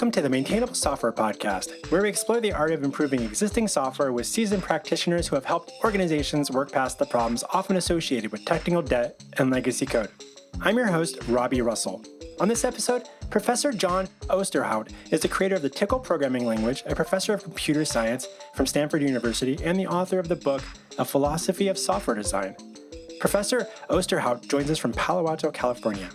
Welcome to the Maintainable Software Podcast, where we explore the art of improving existing software with seasoned practitioners who have helped organizations work past the problems often associated with technical debt and legacy code. I'm your host, Robbie Russell. On this episode, Professor John Oosterhout is the creator of the Tcl programming language, a professor of computer science from Stanford University, and the author of the book, A Philosophy of Software Design. Professor Oosterhout joins us from Palo Alto, California.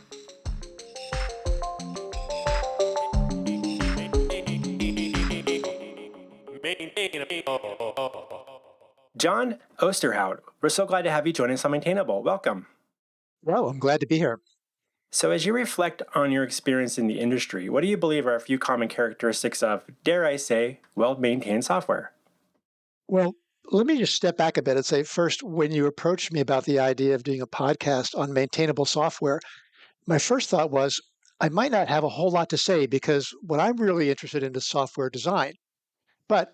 John Oosterhout, we're so glad to have you join us on Maintainable. Welcome. Well, I'm glad to be here. So as you reflect on your experience in the industry, what do you believe are a few common characteristics of, dare I say, well-maintained software? Well, let me just step back a bit and say, first, when you approached me about the idea of doing a podcast on maintainable software, my first thought was, I might not have a whole lot to say because what I'm really interested in is software design. But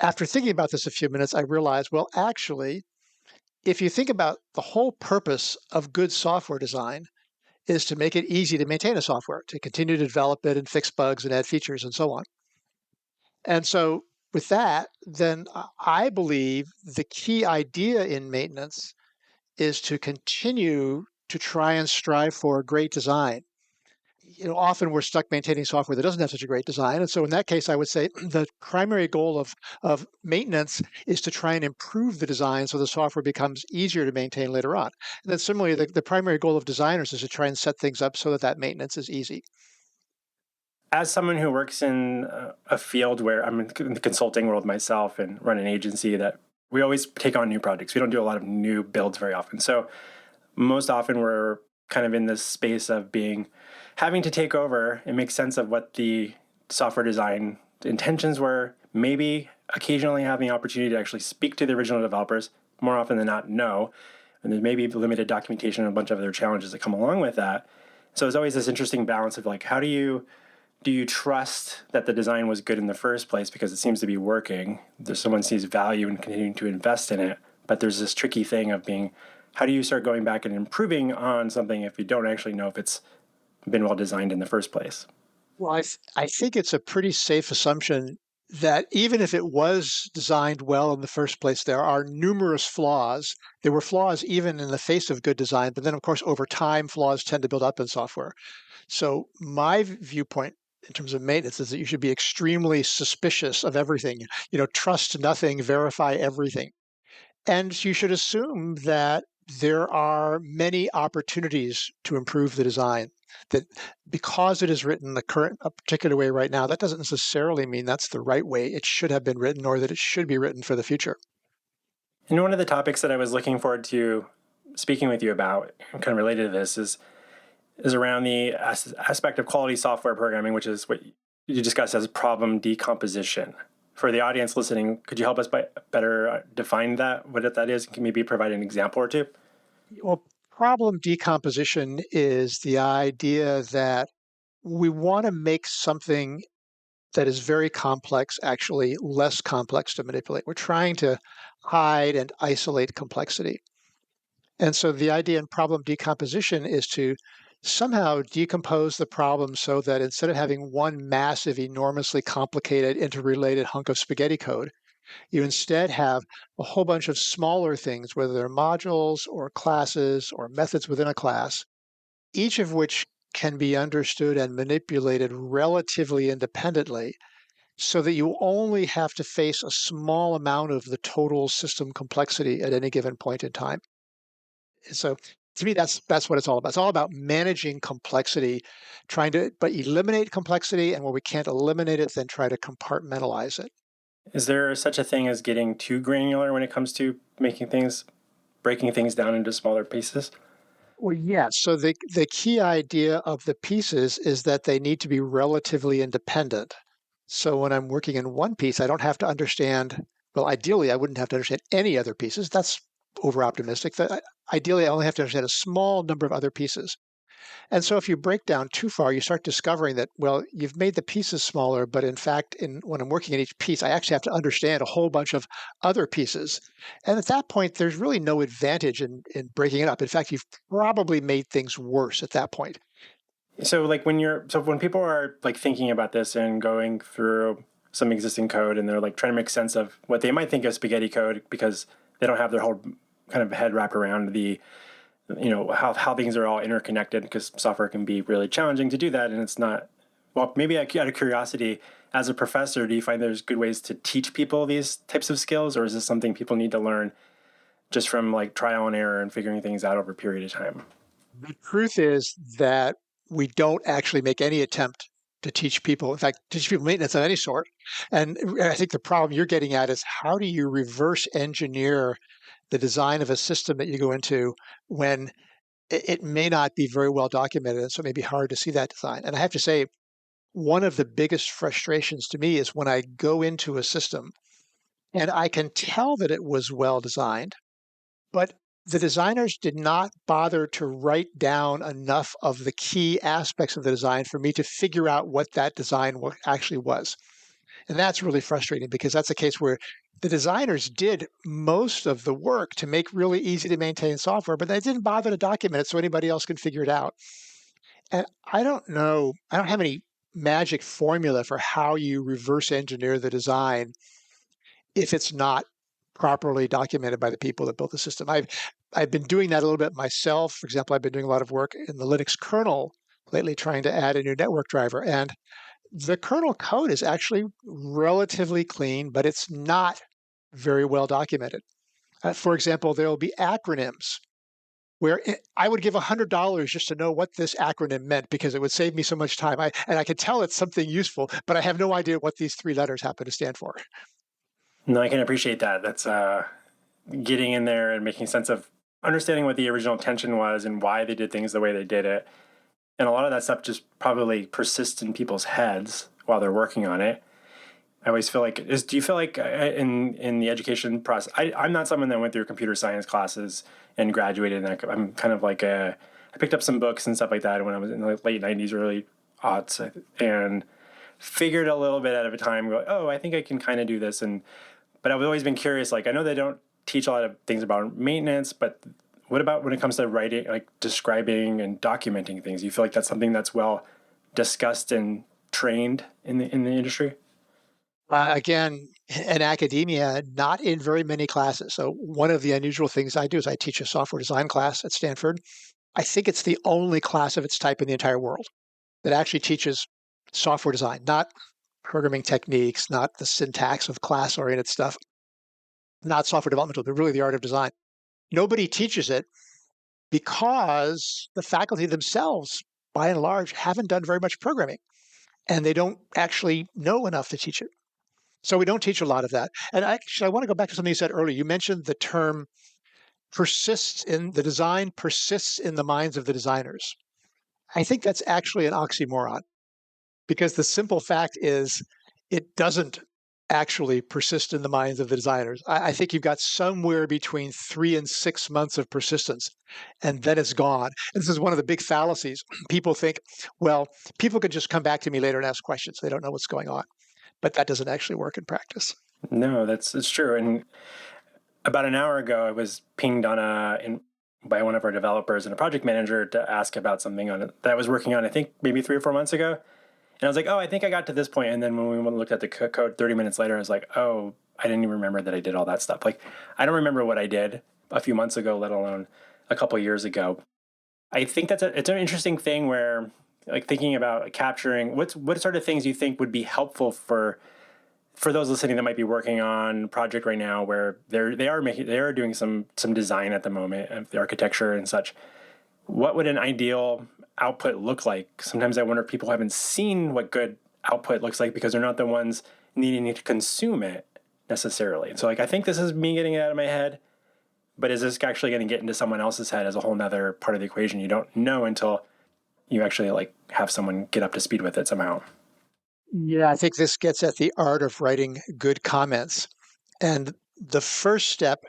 after thinking about this a few minutes, I realized, well, actually, if you think about the whole purpose of good software design is to make it easy to maintain a software, to continue to develop it and fix bugs and add features and so on. And so with that, then I believe the key idea in maintenance is to continue to try and strive for great design. Often we're stuck maintaining software that doesn't have such a great design. And so in that case, I would say the primary goal of maintenance is to try and improve the design so the software becomes easier to maintain later on. And then similarly, the primary goal of designers is to try and set things up so that maintenance is easy. As someone who works in a field where I'm in the consulting world myself and run an agency, that we always take on new projects. We don't do a lot of new builds very often. So most often we're kind of in this space of having to take over and make sense of what the software design intentions were, maybe occasionally having the opportunity to actually speak to the original developers, more often than not, no. And there's maybe limited documentation and a bunch of other challenges that come along with that. So it's always this interesting balance of how do you trust that the design was good in the first place because it seems to be working? Someone sees value in continuing to invest in it, but there's this tricky thing of how do you start going back and improving on something if you don't actually know if it's been well designed in the first place? Well, I think it's a pretty safe assumption that even if it was designed well in the first place, there are numerous flaws. There were flaws even in the face of good design, but then, of course, over time, flaws tend to build up in software. So my viewpoint in terms of maintenance is that you should be extremely suspicious of everything. Trust nothing, verify everything. And you should assume that there are many opportunities to improve the design. That because it is written a particular way right now, that doesn't necessarily mean that's the right way it should have been written or that it should be written for the future. And one of the topics that I was looking forward to speaking with you about, kind of related to this, is around the aspect of quality software programming, which is what you discussed as problem decomposition. For the audience listening, could you help us better define what that is? Can maybe provide an example or two? Well, problem decomposition is the idea that we want to make something that is very complex actually less complex to manipulate. We're trying to hide and isolate complexity. And so the idea in problem decomposition is to somehow decompose the problem so that instead of having one massive, enormously complicated, interrelated hunk of spaghetti code, you instead have a whole bunch of smaller things, whether they're modules or classes or methods within a class, each of which can be understood and manipulated relatively independently so that you only have to face a small amount of the total system complexity at any given point in time. So to me, that's what it's all about. It's all about managing complexity, trying to eliminate complexity, and where we can't eliminate it, then try to compartmentalize it. Is there such a thing as getting too granular when it comes to breaking things down into smaller pieces? Well, yes. So the key idea of the pieces is that they need to be relatively independent. So when I'm working in one piece, I don't have to understand, well, ideally, I wouldn't have to understand any other pieces. That's over-optimistic. Ideally, I only have to understand a small number of other pieces. And so if you break down too far, you start discovering that, well, you've made the pieces smaller, but in fact, when I'm working in each piece, I actually have to understand a whole bunch of other pieces. And at that point, there's really no advantage in breaking it up. In fact, you've probably made things worse at that point. So like when people are like thinking about this and going through some existing code and they're like trying to make sense of what they might think of spaghetti code because they don't have their whole kind of head wrapped around the how things are all interconnected, because software can be really challenging to do that, and it's not. Well, maybe out of curiosity, as a professor, do you find there's good ways to teach people these types of skills, or is this something people need to learn just from like trial and error and figuring things out over a period of time? The truth is that we don't actually make any attempt to teach people, in fact, teach people maintenance of any sort. And I think the problem you're getting at is how do you reverse engineer the design of a system that you go into when it may not be very well documented, and so it may be hard to see that design. And I have to say, one of the biggest frustrations to me is when I go into a system and I can tell that it was well designed, but the designers did not bother to write down enough of the key aspects of the design for me to figure out what that design actually was. And that's really frustrating because that's a case where the designers did most of the work to make really easy to maintain software, but they didn't bother to document it so anybody else can figure it out. And I don't know, I don't have any magic formula for how you reverse engineer the design if it's not properly documented by the people that built the system. I've been doing that a little bit myself. For example, I've been doing a lot of work in the Linux kernel lately, trying to add a new network driver. And the kernel code is actually relatively clean, but it's not very well documented. For example, there will be acronyms where I would give $100 just to know what this acronym meant because it would save me so much time. And I could tell it's something useful, but I have no idea what these three letters happen to stand for. No, I can appreciate that. That's getting in there and making sense of understanding what the original intention was and why they did things the way they did it. And a lot of that stuff just probably persists in people's heads while they're working on it. I always feel like do you feel like in the education process? I'm not someone that went through computer science classes and graduated. And I'm kind of like I picked up some books and stuff like that when I was in the late '90s, early aughts, and figured a little bit at a time. Go, oh, I think I can kind of do this. But I've always been curious. Like I know they don't teach a lot of things about maintenance, but what about when it comes to writing, like describing and documenting things? You feel like that's something that's well discussed and trained in the industry? Again, in academia, not in very many classes. So one of the unusual things I do is I teach a software design class at Stanford. I think it's the only class of its type in the entire world that actually teaches software design, not programming techniques, not the syntax of class-oriented stuff, not software development, but really the art of design. Nobody teaches it because the faculty themselves, by and large, haven't done very much programming, and they don't actually know enough to teach it. So we don't teach a lot of that. And actually, I want to go back to something you said earlier. You mentioned the term the design persists in the minds of the designers. I think that's actually an oxymoron because the simple fact is it doesn't actually persist in the minds of the designers. I think you've got somewhere between 3 and 6 months of persistence, and then it's gone. And this is one of the big fallacies. People think, well, people can just come back to me later and ask questions. They don't know what's going on. But that doesn't actually work in practice. No, it's true. And about an hour ago, I was pinged by one of our developers and a project manager to ask about something on it that I was working on, I think maybe 3 or 4 months ago. And I was like, oh, I think I got to this point. And then when we looked at the code 30 minutes later, I was like, oh, I didn't even remember that I did all that stuff. Like, I don't remember what I did a few months ago, let alone a couple of years ago. I think it's an interesting thing where, like, thinking about capturing what sort of things you think would be helpful for those listening that might be working on a project right now where they are doing some design at the moment of the architecture and such. What would an ideal output look like? Sometimes I wonder if people haven't seen what good output looks like because they're not the ones needing to consume it necessarily. And so, like, I think this is me getting it out of my head, but is this actually going to get into someone else's head as a whole nother part of the equation? You don't know until you actually like have someone get up to speed with it somehow. Yeah, I think this gets at the art of writing good comments. And the first step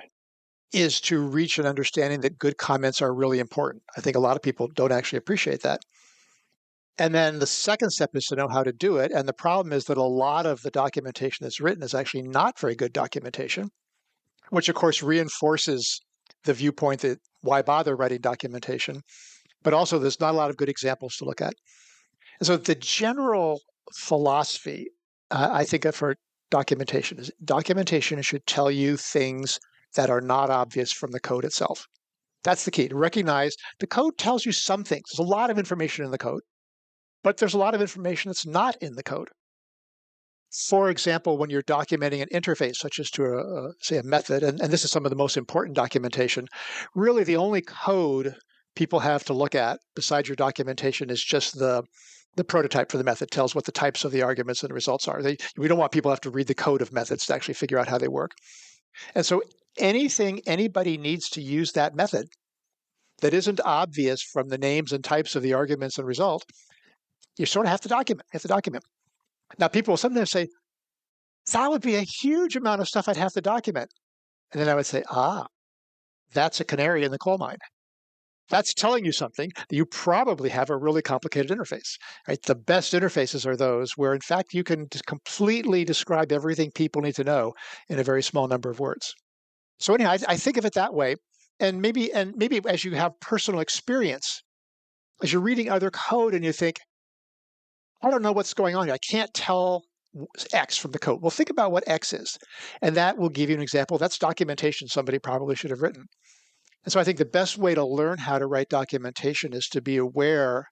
is to reach an understanding that good comments are really important. I think a lot of people don't actually appreciate that. And then the second step is to know how to do it. And the problem is that a lot of the documentation that's written is actually not very good documentation, which of course reinforces the viewpoint that why bother writing documentation? but also there's not a lot of good examples to look at. And so the general philosophy, I think, for documentation should tell you things that are not obvious from the code itself. That's the key, to recognize the code tells you some things. There's a lot of information in the code, but there's a lot of information that's not in the code. For example, when you're documenting an interface, such as to, say, a method, and this is some of the most important documentation, really the only code people have to look at besides your documentation is just the prototype for the method. Tells what the types of the arguments and the results are. We don't want people to have to read the code of methods to actually figure out how they work. And so anything anybody needs to use that method that isn't obvious from the names and types of the arguments and result, you sort of have to document. Now, people will sometimes say, that would be a huge amount of stuff I'd have to document. And then I would say, that's a canary in the coal mine. That's telling you something that you probably have a really complicated interface, right? The best interfaces are those where, in fact, you can completely describe everything people need to know in a very small number of words. So anyhow, I think of it that way. And maybe as you have personal experience, as you're reading other code and you think, I don't know what's going on here. I can't tell X from the code. Well, think about what X is. And that will give you an example. That's documentation somebody probably should have written. And so I think the best way to learn how to write documentation is to be aware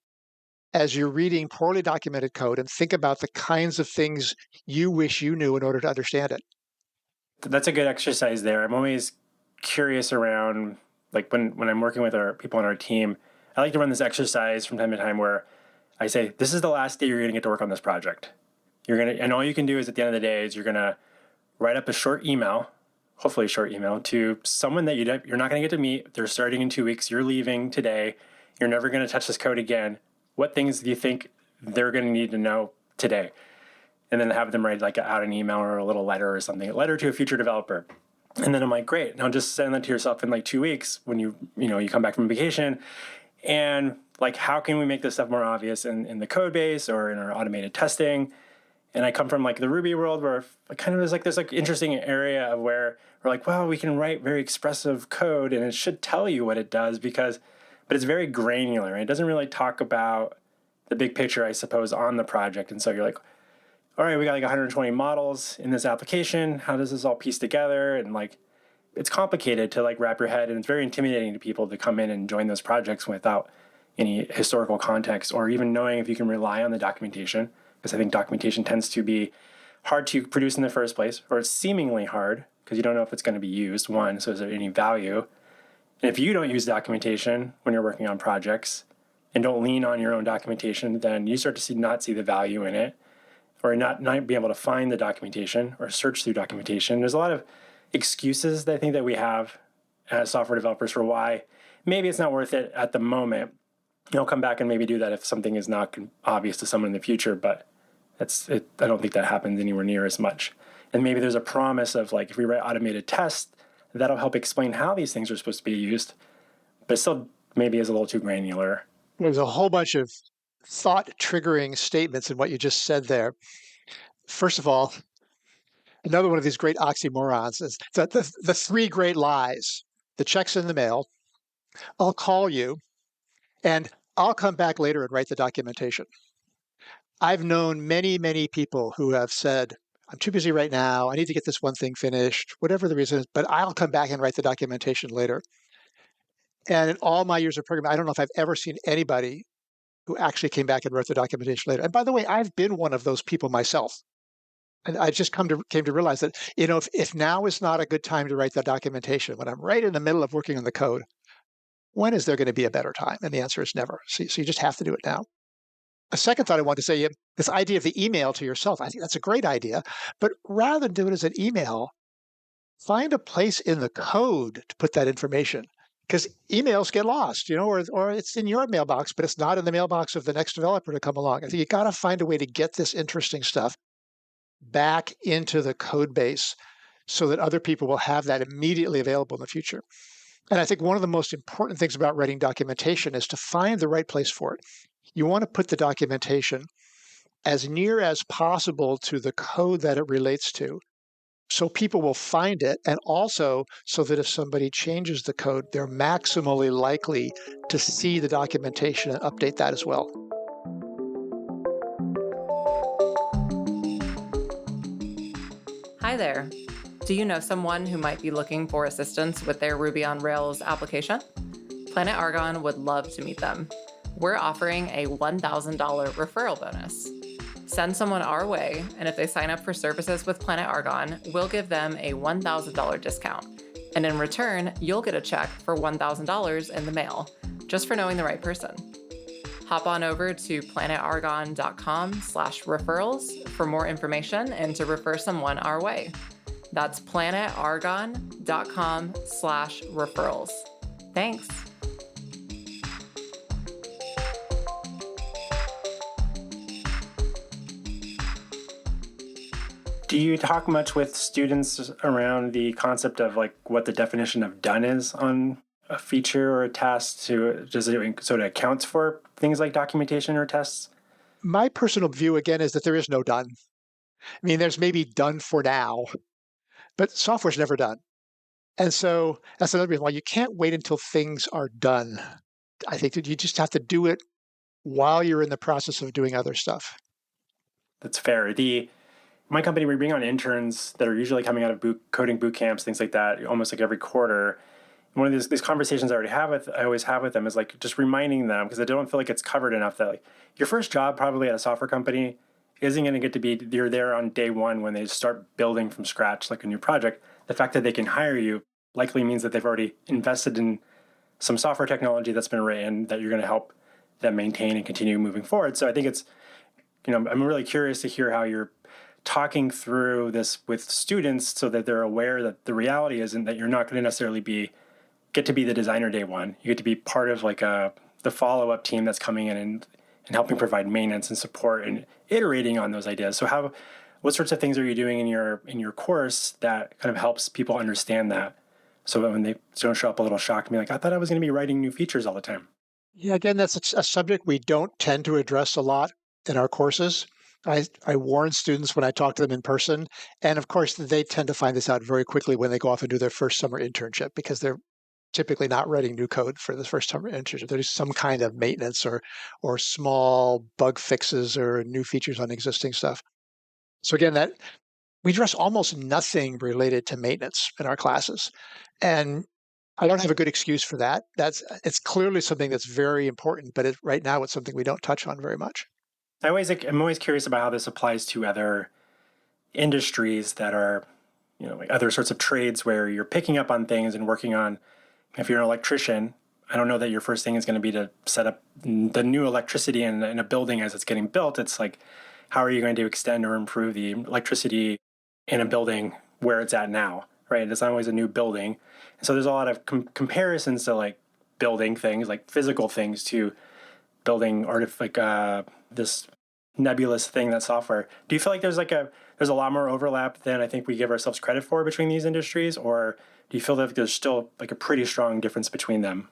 as you're reading poorly documented code and think about the kinds of things you wish you knew in order to understand it. That's a good exercise there. I'm always curious around, like when I'm working with our people on our team, I like to run this exercise from time to time where I say, this is the last day you're going to get to work on this project. And all you can do is at the end of the day is you're going to write up a short email, hopefully a short email, to someone that you're not going to get to meet. They're starting in 2 weeks. You're leaving today. You're never going to touch this code again. What things do you think they're going to need to know today? And then have them write like out an email or a little letter or something, a letter to a future developer. And then I'm like, great. Now just send that to yourself in like 2 weeks when you come back from vacation. And like, how can we make this stuff more obvious in the code base or in our automated testing? And I come from like the Ruby world where kind of there's like interesting area of where we're like, well, we can write very expressive code and it should tell you what it does but it's very granular. Right? It doesn't really talk about the big picture, I suppose, on the project. And so you're like, all right, we got like 120 models in this application. How does this all piece together? And like, it's complicated to like wrap your head, and it's very intimidating to people to come in and join those projects without any historical context or even knowing if you can rely on the documentation, because I think documentation tends to be hard to produce in the first place, or it's seemingly hard because you don't know if it's going to be used, one, so is there any value? And if you don't use documentation when you're working on projects and don't lean on your own documentation, then you start to not see the value in it, or not be able to find the documentation or search through documentation. There's a lot of excuses that I think that we have as software developers for why maybe it's not worth it at the moment. You'll come back and maybe do that if something is not obvious to someone in the future, but I don't think that happens anywhere near as much. And maybe there's a promise of like, if we write automated tests, that'll help explain how these things are supposed to be used, but it still maybe is a little too granular. There's a whole bunch of thought-triggering statements in what you just said there. First of all, another one of these great oxymorons is the three great lies. The check's in the mail. I'll call you, and I'll come back later and write the documentation. I've known many, many people who have said, I'm too busy right now. I need to get this one thing finished, whatever the reason is, but I'll come back and write the documentation later. And in all my years of programming, I don't know if I've ever seen anybody who actually came back and wrote the documentation later. And by the way, I've been one of those people myself. And I just came to realize that, if now is not a good time to write that documentation, when I'm right in the middle of working on the code, when is there going to be a better time? And the answer is never. So you just have to do it now. A second thought I want to say, this idea of the email to yourself, I think that's a great idea. But rather than do it as an email, find a place in the code to put that information. Because emails get lost, or it's in your mailbox, but it's not in the mailbox of the next developer to come along. I think you got to find a way to get this interesting stuff back into the code base so that other people will have that immediately available in the future. And I think one of the most important things about writing documentation is to find the right place for it. You want to put the documentation as near as possible to the code that it relates to, so people will find it, and also so that if somebody changes the code, they're maximally likely to see the documentation and update that as well. Hi there. Do you know someone who might be looking for assistance with their Ruby on Rails application? Planet Argonne would love to meet them. We're offering a $1,000 referral bonus. Send someone our way, and if they sign up for services with Planet Argonne, we'll give them a $1,000 discount. And in return, you'll get a check for $1,000 in the mail, just for knowing the right person. Hop on over to planetargonne.com/referrals for more information and to refer someone our way. That's planetargonne.com/referrals. Thanks. Do you talk much with students around the concept of like what the definition of done is on a feature or a task so it accounts for things like documentation or tests? My personal view, again, is that there is no done. I mean, there's maybe done for now, but software's never done. And so that's another reason why you can't wait until things are done. I think that you just have to do it while you're in the process of doing other stuff. That's fair. My company, we bring on interns that are usually coming out of coding boot camps, things like that, almost like every quarter. And one of these conversations I always have with them is like just reminding them, because I don't feel like it's covered enough, that like your first job probably at a software company isn't going to get to be you're there on day one when they start building from scratch like a new project. The fact that they can hire you likely means that they've already invested in some software technology that's been written that you're going to help them maintain and continue moving forward. So I think it's, I'm really curious to hear how you're talking through this with students so that they're aware that the reality isn't that you're not going to necessarily get to be the designer day one. You get to be part of like the follow-up team that's coming in and helping provide maintenance and support and iterating on those ideas. So what sorts of things are you doing in your course that kind of helps people understand that, so that when they don't show up a little shocked and be like, I thought I was going to be writing new features all the time? Yeah, again, that's a subject we don't tend to address a lot in our courses. I warn students when I talk to them in person. And of course, they tend to find this out very quickly when they go off and do their first summer internship, because they're typically not writing new code for the first summer internship. There's some kind of maintenance or small bug fixes or new features on existing stuff. So again, that we address almost nothing related to maintenance in our classes. And I don't have a good excuse for that. It's clearly something that's very important, but right now it's something we don't touch on very much. I'm always curious about how this applies to other industries that are, like other sorts of trades where you're picking up on things and working on. If you're an electrician, I don't know that your first thing is going to be to set up the new electricity in a building as it's getting built. It's like, how are you going to extend or improve the electricity in a building where it's at now, right? It's not always a new building. And so there's a lot of comparisons to like building things, like physical things, to building this nebulous thing, that software. Do you feel like there's a lot more overlap than I think we give ourselves credit for between these industries, or do you feel that there's still like a pretty strong difference between them?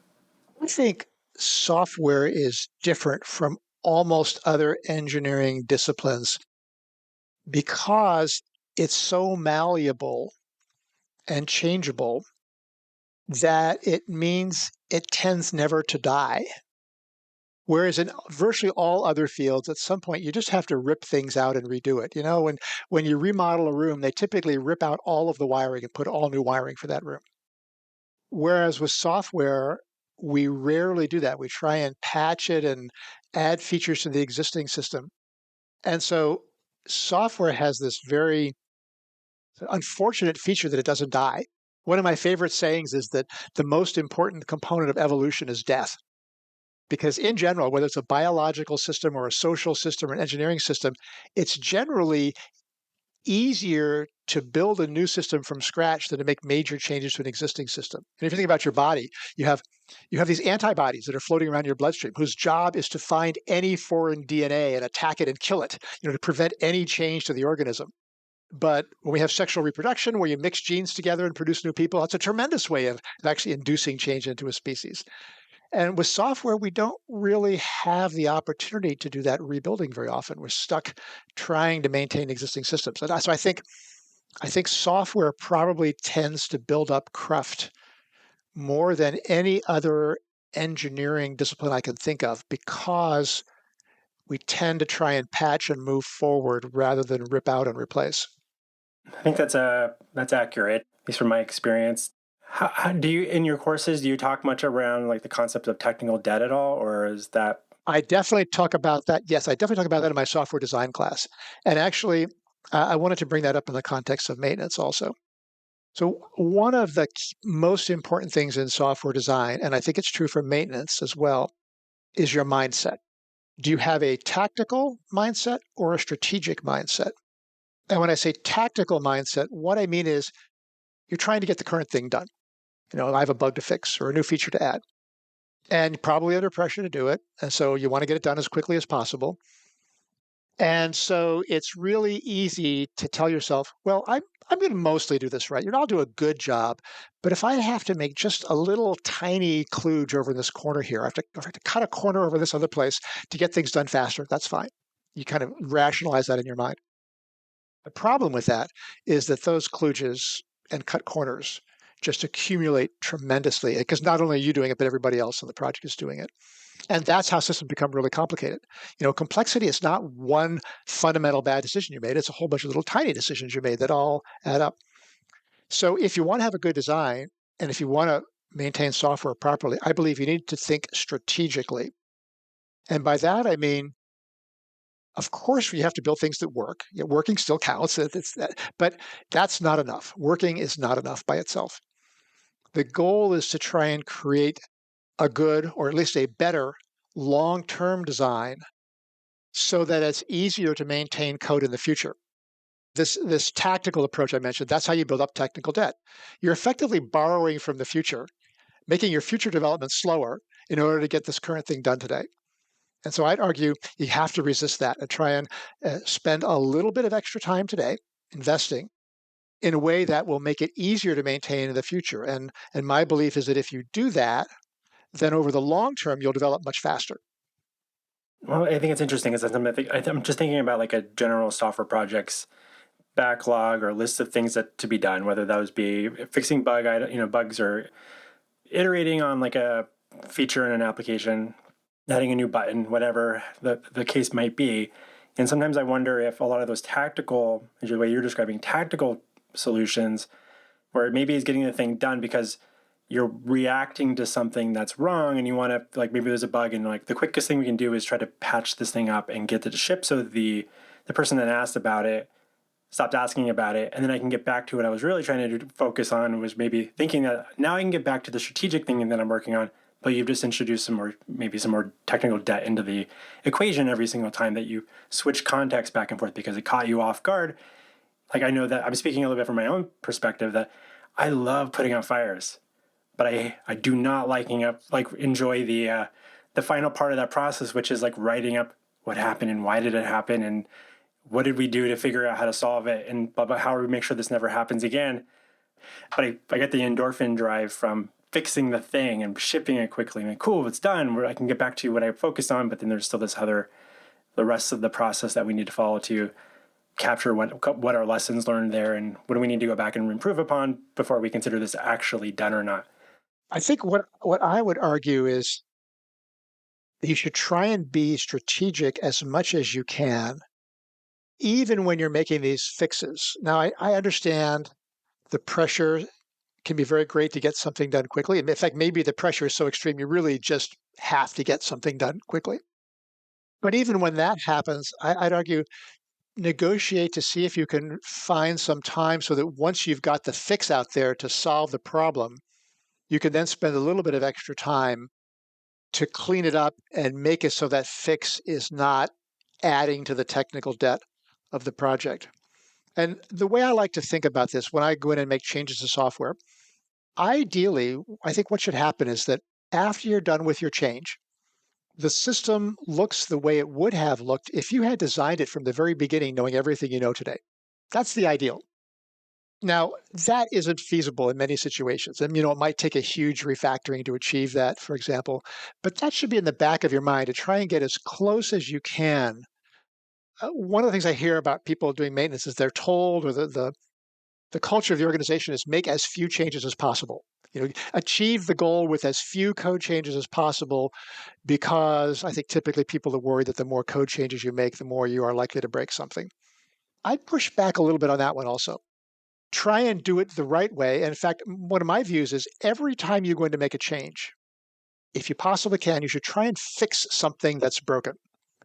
I think software is different from almost other engineering disciplines because it's so malleable and changeable that it means it tends never to die. Whereas in virtually all other fields, at some point, you just have to rip things out and redo it. When you remodel a room, they typically rip out all of the wiring and put all new wiring for that room. Whereas with software, we rarely do that. We try and patch it and add features to the existing system. And so software has this very unfortunate feature that it doesn't die. One of my favorite sayings is that the most important component of evolution is death. Because in general, whether it's a biological system or a social system or an engineering system, it's generally easier to build a new system from scratch than to make major changes to an existing system. And if you think about your body, you have these antibodies that are floating around your bloodstream, whose job is to find any foreign DNA and attack it and kill it, to prevent any change to the organism. But when we have sexual reproduction, where you mix genes together and produce new people, that's a tremendous way of actually inducing change into a species. And with software, we don't really have the opportunity to do that rebuilding very often. We're stuck trying to maintain existing systems. And so I think I think software probably tends to build up cruft more than any other engineering discipline I can think of because we tend to try and patch and move forward rather than rip out and replace. I think that's accurate, at least from my experience. How do you in your courses do you talk much around like the concept of technical debt at all, or is that I definitely talk about that. Yes, I definitely talk about that in my software design class. And actually, I wanted to bring that up in the context of maintenance also. So, one of the most important things in software design, and I think it's true for maintenance as well, is your mindset. Do you have a tactical mindset or a strategic mindset? And when I say tactical mindset, what I mean is you're trying to get the current thing done. I have a bug to fix or a new feature to add, and you're probably under pressure to do it. And so you want to get it done as quickly as possible. And so it's really easy to tell yourself, well, I'm going to mostly do this right. I'll do a good job. But if I have to make just a little tiny kludge over in this corner here, if I have to cut a corner over this other place to get things done faster, that's fine. You kind of rationalize that in your mind. The problem with that is that those kludges and cut corners just accumulate tremendously because not only are you doing it, but everybody else in the project is doing it. And that's how systems become really complicated. Complexity is not one fundamental bad decision you made. It's a whole bunch of little tiny decisions you made that all add up. So if you want to have a good design and if you want to maintain software properly, I believe you need to think strategically. And by that, I mean, of course, you have to build things that work. Working still counts, but that's not enough. Working is not enough by itself. The goal is to try and create a good, or at least a better, long-term design so that it's easier to maintain code in the future. This tactical approach I mentioned, that's how you build up technical debt. You're effectively borrowing from the future, making your future development slower in order to get this current thing done today. And so I'd argue you have to resist that and try and spend a little bit of extra time today investing in a way that will make it easier to maintain in the future. And my belief is that if you do that, then over the long term, you'll develop much faster. well, I think it's interesting because I'm just thinking about like a general software projects backlog or list of things that to be done, whether those be fixing bugs or iterating on like a feature in an application, adding a new button, whatever the case might be. And sometimes I wonder if a lot of those tactical, the way you're describing tactical solutions, where maybe it's getting the thing done because you're reacting to something that's wrong and you want to like maybe there's a bug and like the quickest thing we can do is try to patch this thing up and get it to ship so the person that asked about it stopped asking about it, and then I can get back to what I was really trying to focus on was maybe thinking that now I can get back to the strategic thing that I'm working on, but you've just introduced some more technical debt into the equation every single time that you switch context back and forth because it caught you off guard. Like I know that I'm speaking a little bit from my own perspective that I love putting out fires, but I do not enjoy the final part of that process, which is like writing up what happened and why did it happen and what did we do to figure out how to solve it and how do we make sure this never happens again. But I get the endorphin drive from fixing the thing and shipping it quickly and cool, it's done where I can get back to what I focused on, but then there's still the rest of the process that we need to follow to capture what our lessons learned there and what do we need to go back and improve upon before we consider this actually done or not. I think what I would argue is you should try and be strategic as much as you can, even when you're making these fixes. Now, I understand the pressure can be very great to get something done quickly. In fact, maybe the pressure is so extreme, you really just have to get something done quickly. But even when that happens, I'd argue negotiate to see if you can find some time so that once you've got the fix out there to solve the problem, you can then spend a little bit of extra time to clean it up and make it so that fix is not adding to the technical debt of the project. And the way I like to think about this when I go in and make changes to software, ideally, I think what should happen is that after you're done with your change, the system looks the way it would have looked if you had designed it from the very beginning, knowing everything you know today. That's the ideal. Now, that isn't feasible in many situations. And, it might take a huge refactoring to achieve that, for example. But that should be in the back of your mind to try and get as close as you can. One of the things I hear about people doing maintenance is they're told, or the The culture of the organization is make as few changes as possible. Achieve the goal with as few code changes as possible, because I think typically people are worried that the more code changes you make, the more you are likely to break something. I'd push back a little bit on that one also. Try and do it the right way. And in fact, one of my views is every time you're going to make a change, if you possibly can, you should try and fix something that's broken.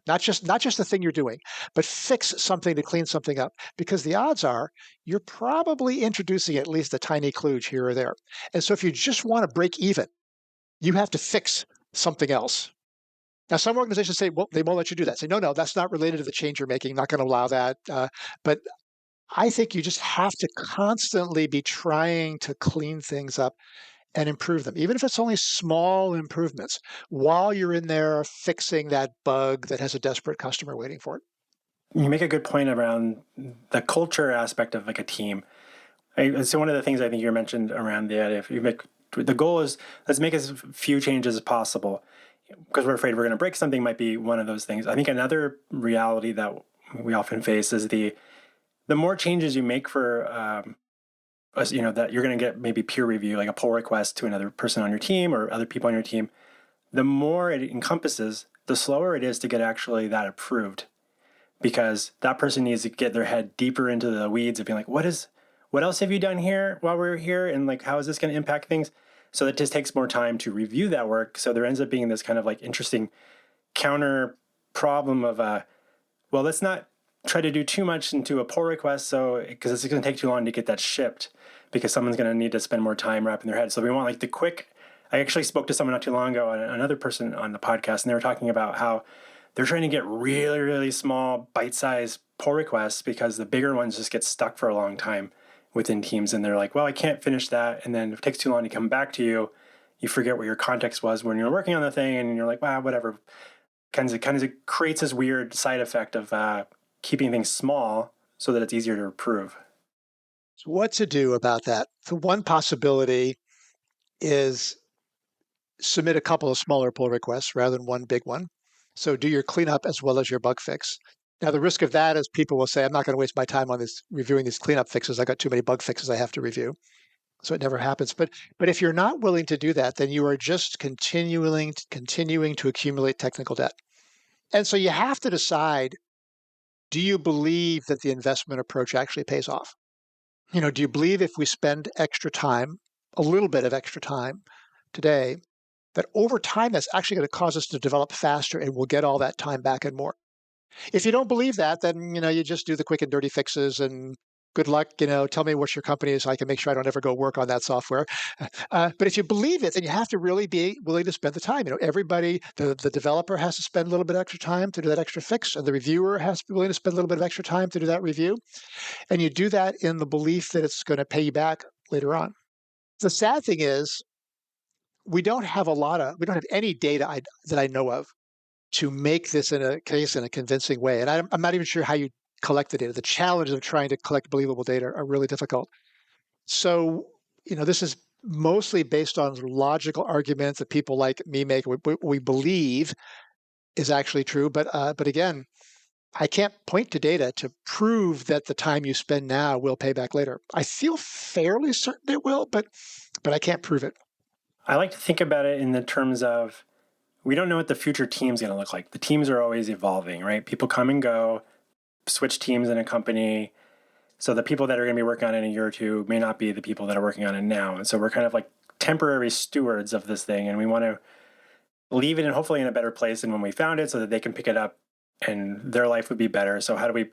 Not just the thing you're doing, but fix something to clean something up. Because the odds are you're probably introducing at least a tiny kludge here or there. And so if you just want to break even, you have to fix something else. Now, some organizations say, well, they won't let you do that. Say, no, that's not related to the change you're making. Not going to allow that. But I think you just have to constantly be trying to clean things up and improve them, even if it's only small improvements, while you're in there fixing that bug that has a desperate customer waiting for it. You make a good point around the culture aspect of like a team. So one of the things I think you mentioned around the goal is let's make as few changes as possible, because we're afraid we're going to break something might be one of those things. I think another reality that we often face is the more changes you make for that you're going to get maybe peer review, like a pull request to another person on your team or other people on your team, the more it encompasses, the slower it is to get actually that approved, because that person needs to get their head deeper into the weeds of being like, what else have you done here while we're here? And like, how is this going to impact things? So it just takes more time to review that work. So there ends up being this kind of like interesting counter problem of, let's not try to do too much into a pull request, because it's going to take too long to get that shipped, because someone's going to need to spend more time wrapping their head. So we want like the quick. I actually spoke to someone not too long ago, another person on the podcast, and they were talking about how they're trying to get really, really small, bite-sized pull requests, because the bigger ones just get stuck for a long time within teams. And they're like, well, I can't finish that. And then if it takes too long to come back to you, you forget what your context was when you're working on the thing, and you're like, wow, whatever. Kind of creates this weird side effect of keeping things small so that it's easier to approve. So what to do about that? So one possibility is submit a couple of smaller pull requests rather than one big one. So do your cleanup as well as your bug fix. Now, the risk of that is people will say, I'm not going to waste my time on this reviewing these cleanup fixes. I got too many bug fixes I have to review. So it never happens. But if you're not willing to do that, then you are just continuing to accumulate technical debt. And so you have to decide, do you believe that the investment approach actually pays off? Do you believe if we spend extra time, a little bit of extra time today, that over time that's actually going to cause us to develop faster and we'll get all that time back and more? If you don't believe that, then you just do the quick and dirty fixes and good luck. Tell me what your company is so I can make sure I don't ever go work on that software. But if you believe it, then you have to really be willing to spend the time. Everybody, the developer has to spend a little bit of extra time to do that extra fix, and the reviewer has to be willing to spend a little bit of extra time to do that review. And you do that in the belief that it's going to pay you back later on. The sad thing is we don't have any data that I know of to make this in a convincing way. And I'm not even sure how you collect the data. The challenges of trying to collect believable data are really difficult. So, this is mostly based on logical arguments that people like me make. We believe is actually true, but again, I can't point to data to prove that the time you spend now will pay back later. I feel fairly certain it will, but I can't prove it. I like to think about it in the terms of, we don't know what the future team's going to look like. The teams are always evolving, right? People come and go, switch teams in a company. So the people that are going to be working on it in a year or two may not be the people that are working on it now. And so we're kind of like temporary stewards of this thing. And we want to leave it hopefully in a better place than when we found it, so that they can pick it up and their life would be better. So how do we,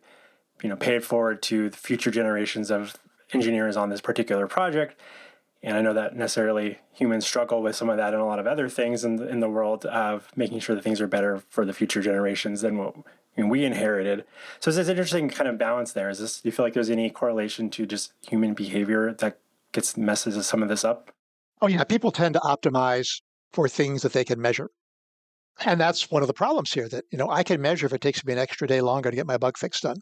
pay it forward to the future generations of engineers on this particular project? And I know that necessarily humans struggle with some of that and a lot of other things in the world of making sure that things are better for the future generations than what we inherited. So it's this interesting kind of balance there. Do you feel like there's any correlation to just human behavior that messes some of this up? Oh yeah, people tend to optimize for things that they can measure. And that's one of the problems here, that, I can measure if it takes me an extra day longer to get my bug fix done.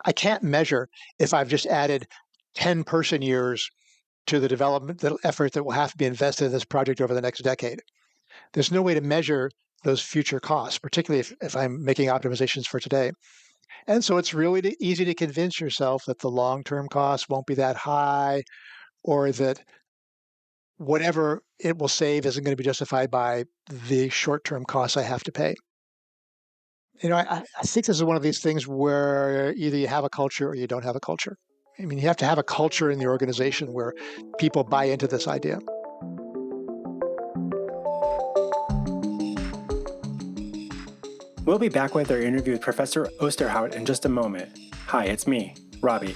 I can't measure if I've just added 10 person years to the development effort that will have to be invested in this project over the next decade. There's no way to measure those future costs, particularly if I'm making optimizations for today. And so it's really easy to convince yourself that the long-term cost won't be that high, or that whatever it will save isn't going to be justified by the short-term costs I have to pay. I think this is one of these things where either you have a culture or you don't have a culture. I mean, you have to have a culture in the organization where people buy into this idea. We'll be back with our interview with Professor Oosterhout in just a moment. Hi, it's me, Robbie.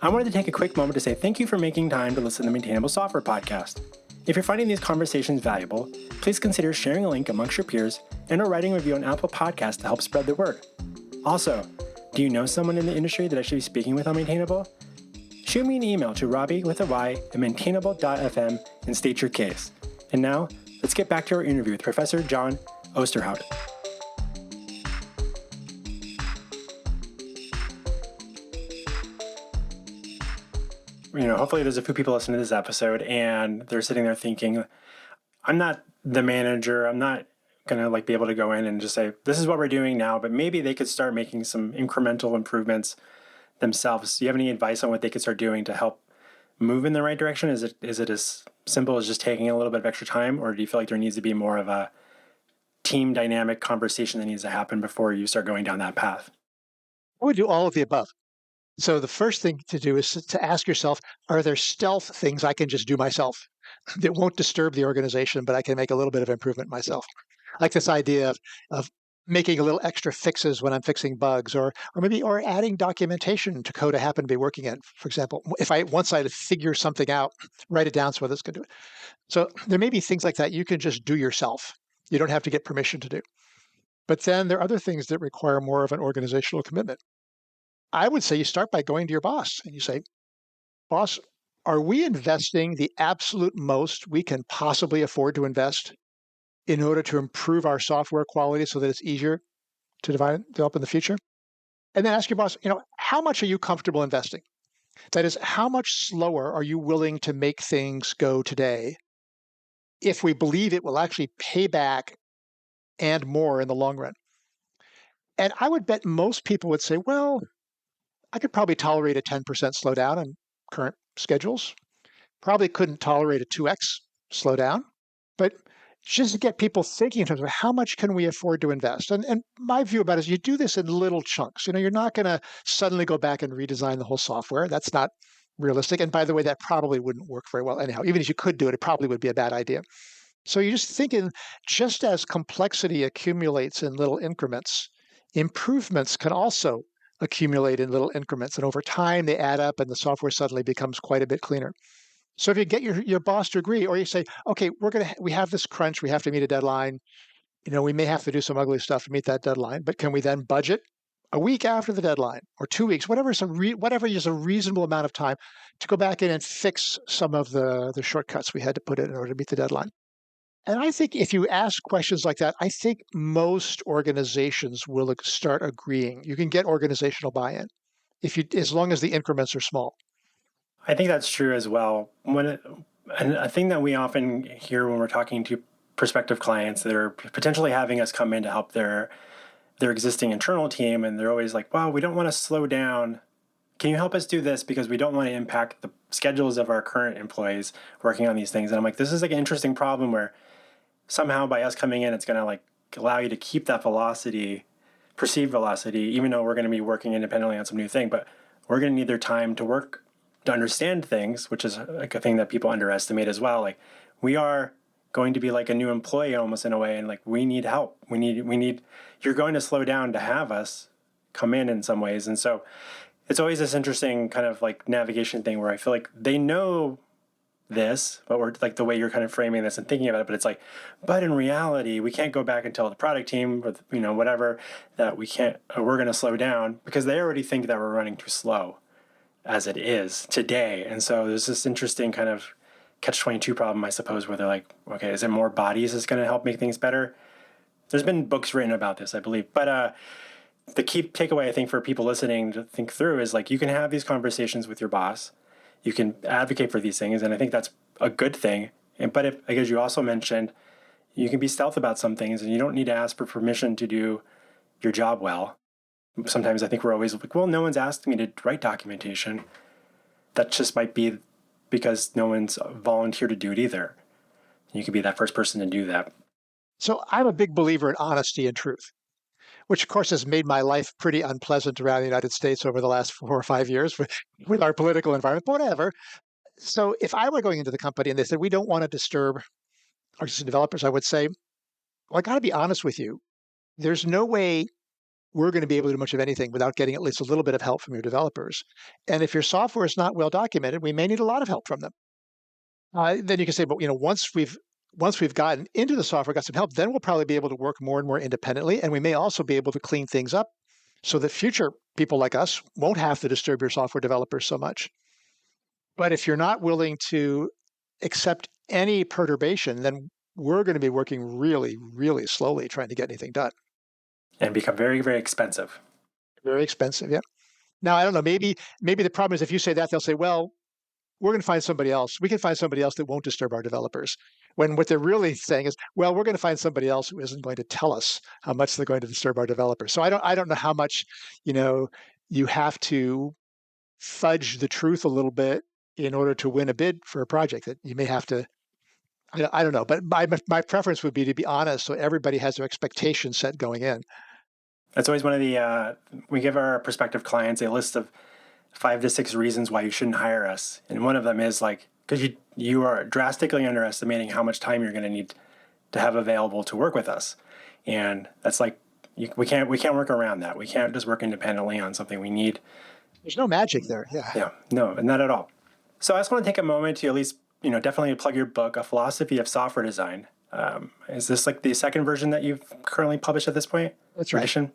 I wanted to take a quick moment to say thank you for making time to listen to the Maintainable Software Podcast. If you're finding these conversations valuable, please consider sharing a link amongst your peers and or writing a review on Apple Podcasts to help spread the word. Also, do you know someone in the industry that I should be speaking with on Maintainable? Shoot me an email to robbie@maintainable.fm and state your case. And now, let's get back to our interview with Professor John Oosterhout. Hopefully there's a few people listening to this episode and they're sitting there thinking, I'm not the manager. I'm not going to be able to go in and just say, this is what we're doing now, but maybe they could start making some incremental improvements themselves. Do you have any advice on what they could start doing to help move in the right direction? Is it as simple as just taking a little bit of extra time, or do you feel like there needs to be more of a team dynamic conversation that needs to happen before you start going down that path? I would do all of the above. So the first thing to do is to ask yourself, are there stealth things I can just do myself that won't disturb the organization, but I can make a little bit of improvement myself? Like this idea of making a little extra fixes when I'm fixing bugs, or adding documentation to code I happen to be working in. For example, if once I figure something out, write it down so others can do it. So there may be things like that you can just do yourself. You don't have to get permission to do. But then there are other things that require more of an organizational commitment. I would say you start by going to your boss and you say, boss, are we investing the absolute most we can possibly afford to invest in order to improve our software quality so that it's easier to develop in the future? And then ask your boss, how much are you comfortable investing? That is, how much slower are you willing to make things go today if we believe it will actually pay back and more in the long run? And I would bet most people would say, well, I could probably tolerate a 10% slowdown in current schedules. Probably couldn't tolerate a 2x slowdown. But just to get people thinking in terms of how much can we afford to invest? And my view about it is you do this in little chunks. You're not going to suddenly go back and redesign the whole software. That's not realistic. And by the way, that probably wouldn't work very well anyhow. Even if you could do it, it probably would be a bad idea. So you're just thinking, just as complexity accumulates in little increments, improvements can also accumulate in little increments. And over time, they add up and the software suddenly becomes quite a bit cleaner. So if you get your boss to agree, or you say, okay, we have this crunch, we have to meet a deadline. We may have to do some ugly stuff to meet that deadline, but can we then budget a week after the deadline or 2 weeks, whatever is a reasonable amount of time to go back in and fix some of the shortcuts we had to put in order to meet the deadline? And I think if you ask questions like that, I think most organizations will start agreeing. You can get organizational buy-in as long as the increments are small. I think that's true as well. And a thing that we often hear when we're talking to prospective clients that are potentially having us come in to help their existing internal team, and they're always like, "Well, we don't want to slow down. Can you help us do this because we don't want to impact the schedules of our current employees working on these things?" And I'm like, this is an interesting problem where somehow by us coming in, it's going to allow you to keep that perceived velocity, even though we're going to be working independently on some new thing. But we're going to need their time to work, to understand things, which is a thing that people underestimate as well. We are going to be like a new employee almost in a way, and we need help. We need. You're going to slow down to have us come in some ways, and so it's always this interesting kind of navigation thing where I feel like they know this, but we're the way you're kind of framing this and thinking about it, but it's but in reality, we can't go back and tell the product team or whatever that we're going to slow down, because they already think that we're running too slow as it is today. And so there's this interesting kind of catch-22 problem, I suppose, where they're like, okay, is it more bodies that's going to help make things better? There's been books written about this, I believe, but the key takeaway I think for people listening to think through is you can have these conversations with your boss. You can advocate for these things, and I think that's a good thing. But as you also mentioned, you can be stealth about some things, and you don't need to ask for permission to do your job well. Sometimes I think we're always like, well, no one's asked me to write documentation. That just might be because no one's volunteered to do it either. You could be that first person to do that. So I'm a big believer in honesty and truth, which of course has made my life pretty unpleasant around the United States over the last 4 or 5 years with our political environment, but whatever. So if I were going into the company and they said, we don't want to disturb our existing developers, I would say, well, I got to be honest with you. There's no way we're going to be able to do much of anything without getting at least a little bit of help from your developers. And if your software is not well documented, we may need a lot of help from them. Then you can say, but once we've gotten into the software, got some help, then we'll probably be able to work more and more independently, and we may also be able to clean things up so that future people like us won't have to disturb your software developers so much. But if you're not willing to accept any perturbation, then we're going to be working really, really slowly trying to get anything done. And become very, very expensive. Very expensive, yeah. Now, I don't know, maybe the problem is if you say that, they'll say, well, we're going to find somebody else. We can find somebody else that won't disturb our developers. When what they're really saying is, well, we're going to find somebody else who isn't going to tell us how much they're going to disturb our developers. So I don't know how much, you have to fudge the truth a little bit in order to win a bid for a project. That you may have to. I don't know, but my preference would be to be honest, so everybody has their expectations set going in. That's always one of the we give our prospective clients a list of 5 to 6 reasons why you shouldn't hire us, and one of them is like because you are drastically underestimating how much time you're going to need to have available to work with us, and that's like we can't work around that. We can't just work independently on something. We need. There's no magic there. Yeah. Yeah. No, not at all. So I just want to take a moment to at least definitely plug your book, A Philosophy of Software Design. Is this like the second version that you've currently published at this point? That's right. Edition?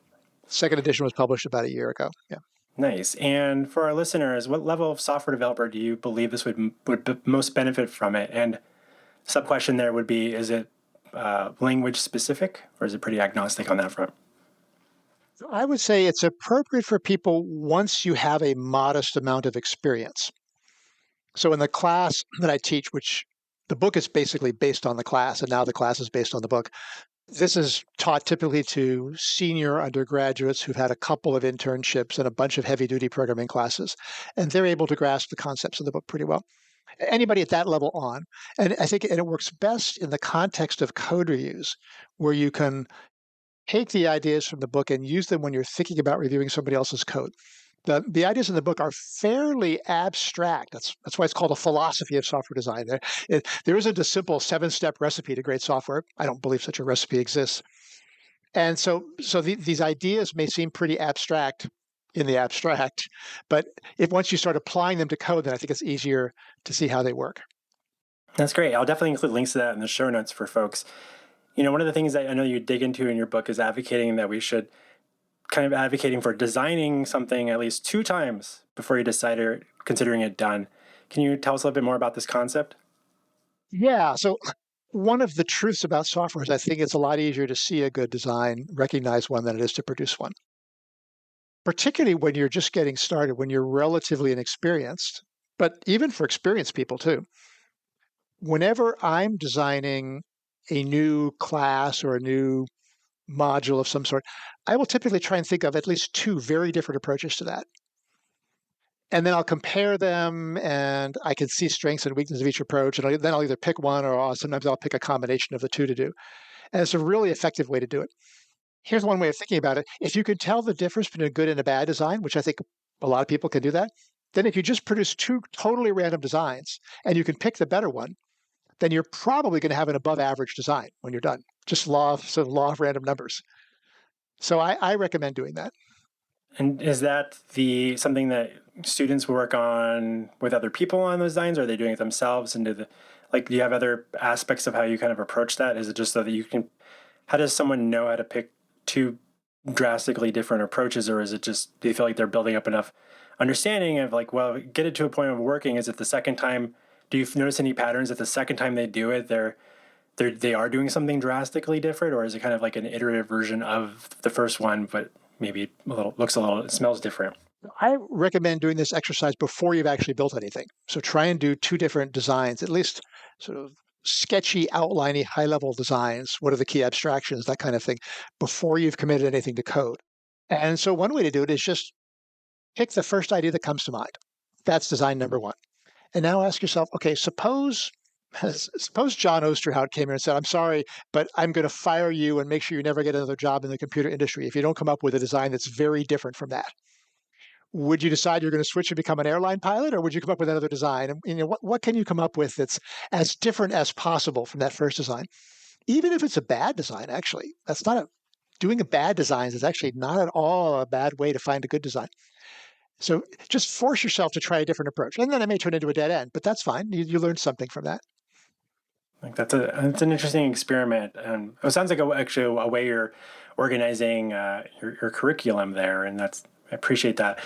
Second edition was published about a year ago. Yeah. Nice. And for our listeners, what level of software developer do you believe this would most benefit from it? And sub question there would be: is it language specific, or is it pretty agnostic on that front? I would say it's appropriate for people once you have a modest amount of experience. So in the class that I teach, which the book is basically based on the class, and now the class is based on the book. This is taught typically to senior undergraduates who've had a couple of internships and a bunch of heavy-duty programming classes, and they're able to grasp the concepts of the book pretty well. Anybody at that level on, and I think it works best in the context of code reviews, where you can take the ideas from the book and use them when you're thinking about reviewing somebody else's code. The ideas in the book are fairly abstract. That's why it's called a philosophy of software design. There isn't a simple 7-step recipe to great software. I don't believe such a recipe exists. And so these ideas may seem pretty abstract in the abstract, but once you start applying them to code, then I think it's easier to see how they work. That's great. I'll definitely include links to that in the show notes for folks. One of the things that I know you dig into in your book is advocating that we should kind of advocating for designing something at least 2 times before you decide or considering it done. Can you tell us a little bit more about this concept? Yeah. So one of the truths about software is I think it's a lot easier to see a good design, recognize one than it is to produce one. Particularly when you're just getting started, when you're relatively inexperienced, but even for experienced people too. Whenever I'm designing a new class or a new module of some sort, I will typically try and think of at least 2 very different approaches to that. And then I'll compare them and I can see strengths and weaknesses of each approach. And then I'll either pick one or sometimes I'll pick a combination of the 2 to do. And it's a really effective way to do it. Here's one way of thinking about it. If you can tell the difference between a good and a bad design, which I think a lot of people can do that, then if you just produce 2 totally random designs and you can pick the better one, then you're probably going to have an above average design when you're done. Just law of random numbers. So I recommend doing that. And is that something that students work on with other people on those designs, or are they doing it themselves? And do you have other aspects of how you kind of approach that? Is it just so that you can, how does someone know how to pick 2 drastically different approaches, or is it just, do you feel like they're building up enough understanding of get it to a point of working? Is it the second time? Do you notice any patterns that the second time they do it, they are doing something drastically different, or is it kind of like an iterative version of the first one, but maybe it smells different? I recommend doing this exercise before you've actually built anything. So try and do 2 different designs, at least sort of sketchy, outliney, high-level designs. What are the key abstractions, that kind of thing, before you've committed anything to code. And so one way to do it is just pick the first idea that comes to mind. That's design number one. And now ask yourself, okay, suppose John Osterhout came here and said, I'm sorry, but I'm going to fire you and make sure you never get another job in the computer industry if you don't come up with a design that's very different from that. Would you decide you're going to switch and become an airline pilot, or would you come up with another design? And what can you come up with that's as different as possible from that first design? Even if it's a bad design, actually, doing a bad design is actually not at all a bad way to find a good design. So just force yourself to try a different approach, and then it may turn into a dead end, but that's fine. You learn something from that. Like that's an interesting experiment, and it sounds like actually a way you're organizing your curriculum there, and I appreciate that.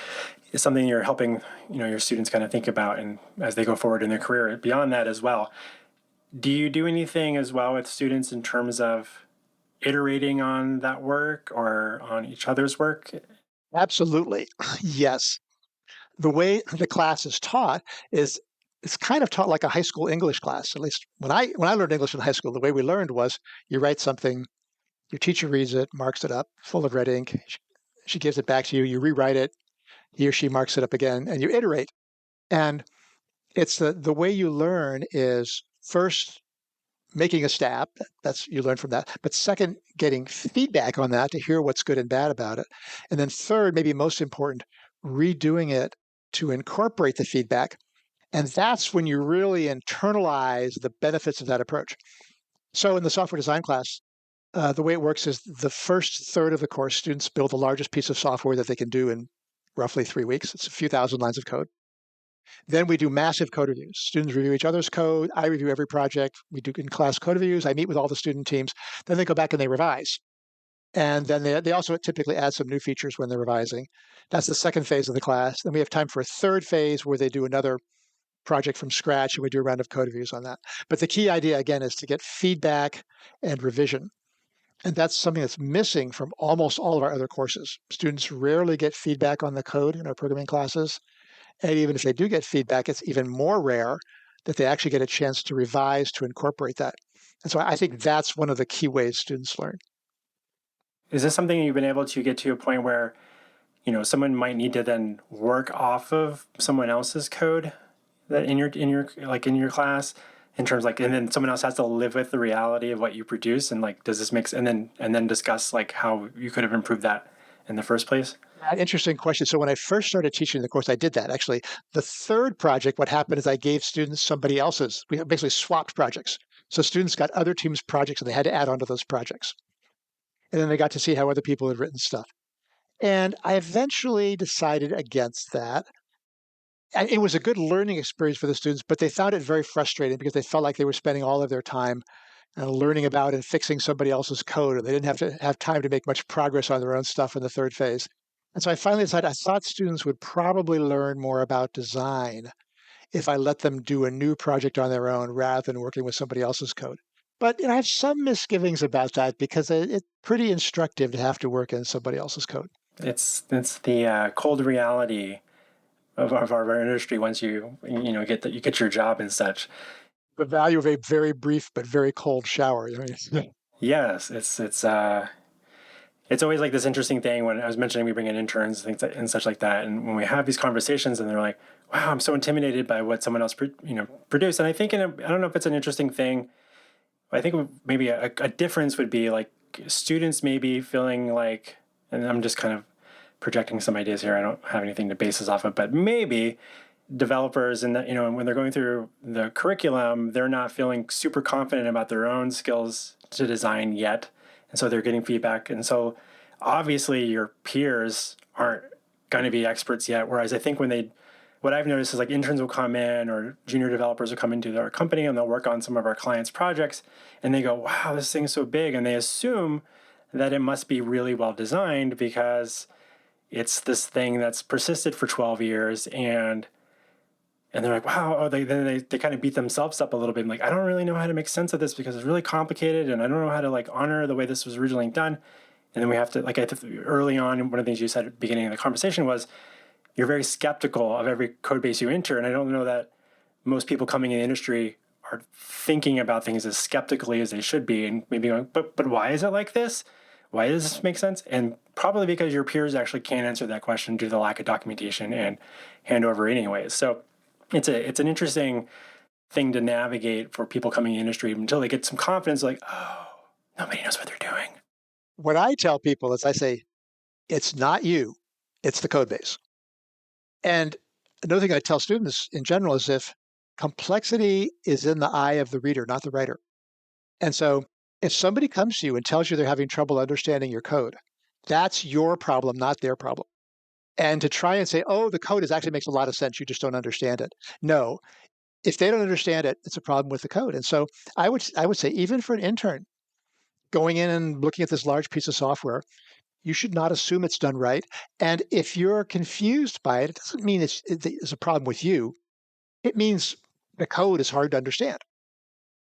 It's something you're helping your students kind of think about, and as they go forward in their career beyond that as well. Do you do anything as well with students in terms of iterating on that work or on each other's work? Absolutely. Yes. The way the class is taught is it's kind of taught like a high school English class. At least when I learned English in high school, the way we learned was you write something, your teacher reads it, marks it up, full of red ink. She gives it back to you. You rewrite it. He or she marks it up again, and you iterate. And it's the way you learn is first making a stab. That's you learn from that. But second, getting feedback on that to hear what's good and bad about it. And then third, maybe most important, redoing it to incorporate the feedback. And that's when you really internalize the benefits of that approach. So in the software design class, the way it works is the first third of the course, students build the largest piece of software that they can do in roughly 3 weeks. It's a few thousand lines of code. Then we do massive code reviews. Students review each other's code. I review every project. We do in-class code reviews. I meet with all the student teams. Then they go back and they revise. And then they also typically add some new features when they're revising. That's the second phase of the class. Then we have time for a third phase where they do another project from scratch, and we do a round of code reviews on that. But the key idea, again, is to get feedback and revision. And that's something that's missing from almost all of our other courses. Students rarely get feedback on the code in our programming classes. And even if they do get feedback, it's even more rare that they actually get a chance to revise to incorporate that. And so I think that's one of the key ways students learn. Is this something you've been able to get to a point where, someone might need to then work off of someone else's code that in your class, in terms and then someone else has to live with the reality of what you produce, and does this mix and then discuss how you could have improved that in the first place? Interesting question. So when I first started teaching the course, I did that. Actually, the third project, what happened is I gave students somebody else's. We basically swapped projects. So students got other teams' projects and they had to add on to those projects. And then they got to see how other people had written stuff. And I eventually decided against that. And it was a good learning experience for the students, but they found it very frustrating because they felt like they were spending all of their time learning about and fixing somebody else's code, and they didn't have to have time to make much progress on their own stuff in the third phase. And so I finally decided I thought students would probably learn more about design if I let them do a new project on their own rather than working with somebody else's code. But I have some misgivings about that because it's pretty instructive to have to work in somebody else's code. It's the cold reality of our industry once you get your job and such. The value of a very brief but very cold shower. Yes, it's always this interesting thing when I was mentioning we bring in interns and such like that, and when we have these conversations and they're like, "Wow, I'm so intimidated by what someone else produced," and I think I don't know if it's an interesting thing. I think maybe a difference would be students maybe feeling and I'm just kind of projecting some ideas here. I don't have anything to base this off of, but maybe developers and when they're going through the curriculum, they're not feeling super confident about their own skills to design yet. And so they're getting feedback. And so obviously your peers aren't going to be experts yet. Whereas I think what I've noticed is interns will come in or junior developers will come into our company and they'll work on some of our clients' projects and they go, wow, this thing is so big. And they assume that it must be really well designed because it's this thing that's persisted for 12 years and they're like, wow, they kind of beat themselves up a little bit. I'm I don't really know how to make sense of this because it's really complicated and I don't know how to honor the way this was originally done. And then we have to, early on, one of the things you said at the beginning of the conversation was you're very skeptical of every code base you enter. And I don't know that most people coming in the industry are thinking about things as skeptically as they should be and maybe going, but why is it like this? Why does this make sense? And probably because your peers actually can't answer that question due to the lack of documentation and handover anyways. So it's an interesting thing to navigate for people coming in the industry until they get some confidence, like, oh, nobody knows what they're doing. What I tell people is I say, it's not you, it's the code base. And another thing I tell students in general is if complexity is in the eye of the reader, not the writer. And so if somebody comes to you and tells you they're having trouble understanding your code, that's your problem, not their problem. And to try and say, oh, the code actually makes a lot of sense, you just don't understand it. No, if they don't understand it, it's a problem with the code. And so I would say, even for an intern going in and looking at this large piece of software, you should not assume it's done right. And if you're confused by it, it doesn't mean it's a problem with you. It means the code is hard to understand.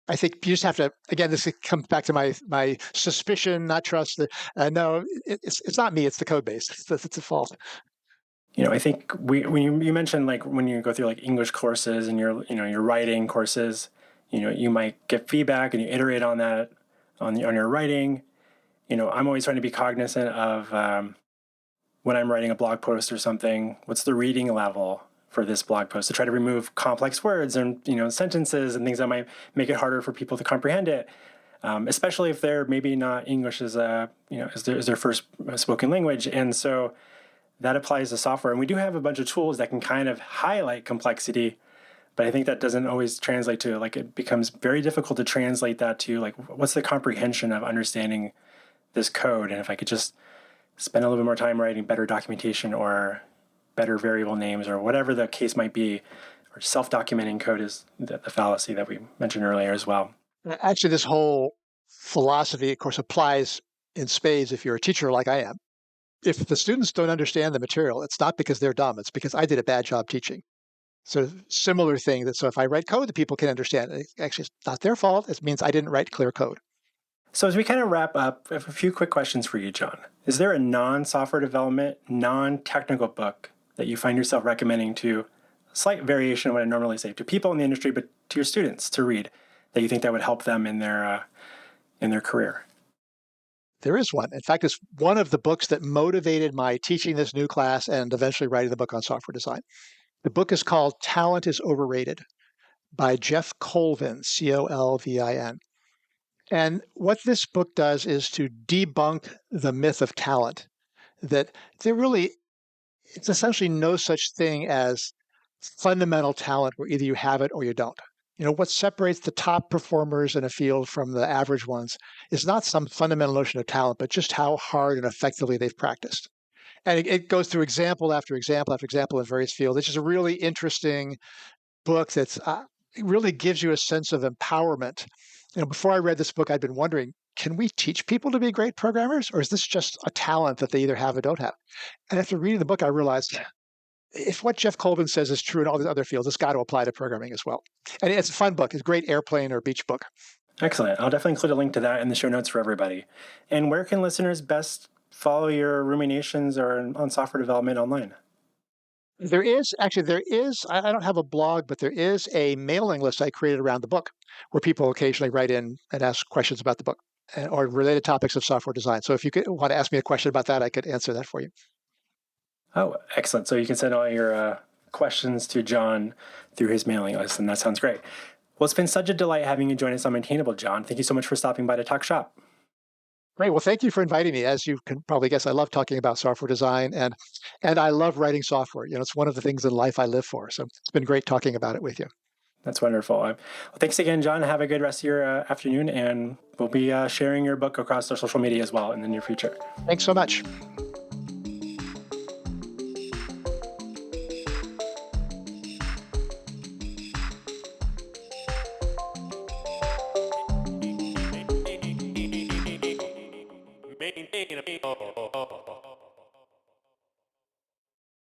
I think you just have to, again, this comes back to my suspicion, not trust. No, it's not me, it's the code base. It's a fault. I think when you mentioned, like, when you go through like English courses and your writing courses, you might get feedback and you iterate on that on your writing. I'm always trying to be cognizant of when I'm writing a blog post or something, what's the reading level for this blog post, to try to remove complex words and sentences and things that might make it harder for people to comprehend it, especially if they're maybe not English as their first spoken language. And so that applies to software. And we do have a bunch of tools that can kind of highlight complexity, but I think that doesn't always translate to, like, it becomes very difficult to translate that to, like, what's the comprehension of understanding this code. And if I could just spend a little bit more time writing better documentation or better variable names or whatever the case might be, or self-documenting code is the fallacy that we mentioned earlier as well. Actually, this whole philosophy, of course, applies in spades if you're a teacher like I am. If the students don't understand the material, it's not because they're dumb, it's because I did a bad job teaching. So similar thing, so if I write code that people can understand, actually it's not their fault, it means I didn't write clear code. So as we kind of wrap up, I have a few quick questions for you, John. Is there a non-software development, non-technical book that you find yourself recommending to, a slight variation of what I normally say, to people in the industry, but to your students to read, that you think that would help them in their career? There is one. In fact, it's one of the books that motivated my teaching this new class and eventually writing the book on software design. The book is called Talent is Overrated by Jeff Colvin, Colvin. And what this book does is to debunk the myth of talent, that it's essentially no such thing as fundamental talent where either you have it or you don't. What separates the top performers in a field from the average ones is not some fundamental notion of talent, but just how hard and effectively they've practiced. And it goes through example after example after example in various fields. It's just a really interesting book that's it really gives you a sense of empowerment. Before I read this book, I'd been wondering, can we teach people to be great programmers, or is this just a talent that they either have or don't have? And after reading the book, I realized, if what Jeff Colvin says is true in all these other fields, it's got to apply to programming as well. And it's a fun book. It's a great airplane or beach book. Excellent. I'll definitely include a link to that in the show notes for everybody. And where can listeners best follow your ruminations or on software development online? There is, I don't have a blog, but there is a mailing list I created around the book where people occasionally write in and ask questions about the book or related topics of software design. So if you want to ask me a question about that, I could answer that for you. Oh, excellent. So you can send all your questions to John through his mailing list, and that sounds great. Well, it's been such a delight having you join us on Maintainable, John. Thank you so much for stopping by to talk shop. Great. Well, thank you for inviting me. As you can probably guess, I love talking about software design and I love writing software. It's one of the things in life I live for. So it's been great talking about it with you. That's wonderful. Well, thanks again, John. Have a good rest of your afternoon, and we'll be sharing your book across our social media as well in the near future. Thanks so much. Maintain a